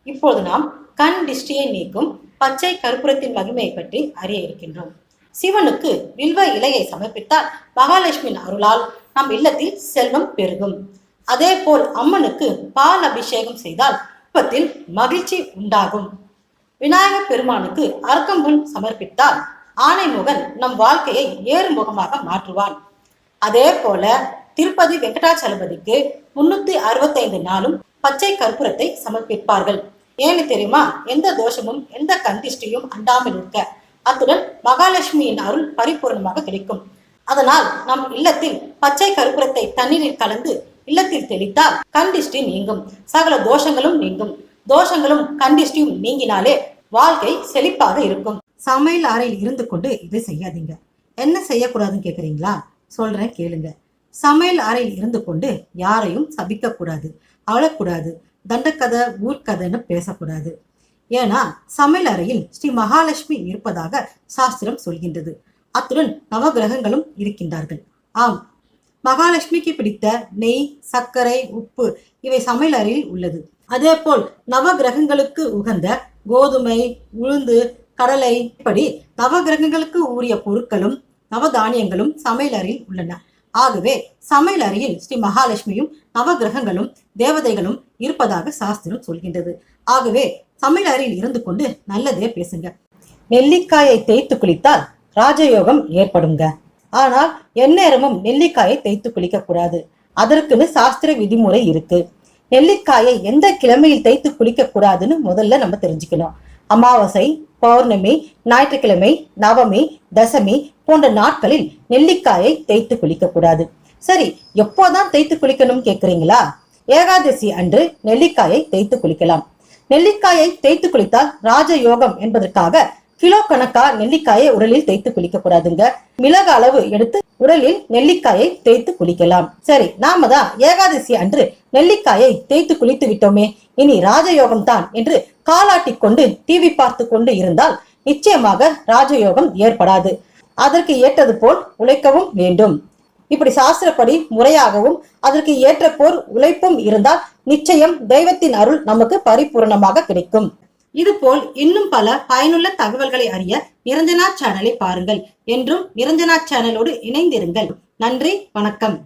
இப்போது நாம் கண் திஷ்டியை நீக்கும் பச்சை கற்பூரத்தின் மகிமையை பற்றி அறிய இருக்கின்றோம். சிவனுக்கு வில்வ இலையை சமர்ப்பித்தால் மகாலட்சுமியின் அருளால் நம் இல்லத்தில் செல்வம் பெருகும். அதே போல் அம்மனுக்கு பால் அபிஷேகம் செய்தால் குடும்பத்தில் மகிழ்ச்சி உண்டாகும். விநாயகர் பெருமானுக்கு அர்க்கம்புல் சமர்ப்பித்தால் ஆனைமுகன் நம் வாழ்க்கையை ஏறுமுகமாக மாற்றுவான். அதே போல திருப்பதி வெங்கடாச்சலபதிக்கு 365 நாளும் பச்சை கற்பூரத்தை சமர்ப்பிப்பார்கள். ஏன்னு தெரியுமா? எந்த தோஷமும் எந்த கந்திஷ்டியும் அண்டாமல் இருக்க, அத்துடன் மகாலட்சுமியின் அருள் பரிபூர்ணமாக கிடைக்கும். அதனால் நம் இல்லத்தில் பச்சை கற்பூரத்தை தண்ணீரில் கலந்து இல்லத்தில் தெளித்தால் கண்டிஷ்டி நீங்கும், சகல தோஷங்களும் நீங்கும். தோஷங்களும் கண்டிஷ்டியும் நீங்கினாலே வாழ்க்கை செழிப்பாக இருக்கும். சமையல் அறையில் இருந்து கொண்டு இதை செய்யாதீங்க. என்ன செய்யக்கூடாதுன்னு கேட்குறீங்களா? சொல்றேன் கேளுங்க. சமையல் அறையில் இருந்து கொண்டு யாரையும் சபிக்க கூடாது, அழக்கூடாது, தண்டக்கதை ஊர்க்கதைன்னு பேசக்கூடாது. ஏன்னா சமையல் அறையில் ஸ்ரீ மகாலட்சுமி இருப்பதாக சாஸ்திரம் சொல்கின்றது. அத்துடன் நவகிரகங்களும் இருக்கின்றார்கள். ஆம், மகாலட்சுமிக்கு பிடித்த நெய், சர்க்கரை, உப்பு இவை சமையல் அறையில் உள்ளது. அதே போல் நவகிரகங்களுக்கு உகந்த கோதுமை, உளுந்து, கடலை இப்படி நவகிரகங்களுக்கு உரிய பொருட்களும் நவதானியங்களும் சமையல் அறையில் உள்ளன. ஆகவே சமையல் அறையில் ஸ்ரீ மகாலட்சுமியும் நவகிரகங்களும் தேவதைகளும் இருப்பதாக சாஸ்திரம் சொல்கின்றது. ஆகவே சமையல் அறையில் இருந்து கொண்டு நல்லதே பேசுங்க. நெல்லிக்காயை தேய்த்து குளித்தால் ராஜயோகம் ஏற்படுங்க. ஆனால் எந்நேரமும் நெல்லிக்காயை தேய்த்து குளிக்க கூடாது. அதற்குன்னு சாஸ்திர விதிமுறை இருக்கு. நெல்லிக்காயை எந்த கிழமையில் தேய்த்து குளிக்க கூடாதுன்னு முதல்ல நம்ம தெரிஞ்சுக்கணும். அமாவாசை, பௌர்ணமி, ஞாயிற்றுக்கிழமை, நவமி, தசமி போன்ற நாட்களில் நெல்லிக்காயை தேய்த்து குளிக்க கூடாது. சரி, எப்போதான் தேய்த்து குளிக்கணும் கேக்குறீங்களா? ஏகாதசி அன்று நெல்லிக்காயை தேய்த்து குளிக்கலாம். நெல்லிக்காயை தேய்த்து குளித்தால் ராஜயோகம் என்பதற்காக கிலோ கணக்கா நெல்லிக்காயை உடலில் தேய்த்து குளிக்க கூடாதுங்க. மிளகு அளவு எடுத்து உடலில் நெல்லிக்காயை தேய்த்து குளிக்கலாம். சரி, நாம தான் ஏகாதசி அன்று நெல்லிக்காயை தேய்த்து குளித்து விட்டோமே, இனி ராஜயோகம் தான் என்று காலாட்டி கொண்டு டிவி பார்த்து கொண்டு இருந்தால் நிச்சயமாக ராஜயோகம் ஏற்படாது. அதற்கு ஏற்றது போல் உழைக்கவும் வேண்டும். இப்படி சாஸ்திரப்படி முறையாகவும் அதற்கு ஏற்ற போர் உழைப்பும் இருந்தால் நிச்சயம் தெய்வத்தின் அருள் நமக்கு பரிபூர்ணமாக கிடைக்கும். இதுபோல் இன்னும் பல பயனுள்ள தகவல்களை அறிய நிரஞ்சனா சேனலை பாருங்கள். என்றும் நிரஞ்சனா சேனலோடு இணைந்திருங்கள். நன்றி, வணக்கம்.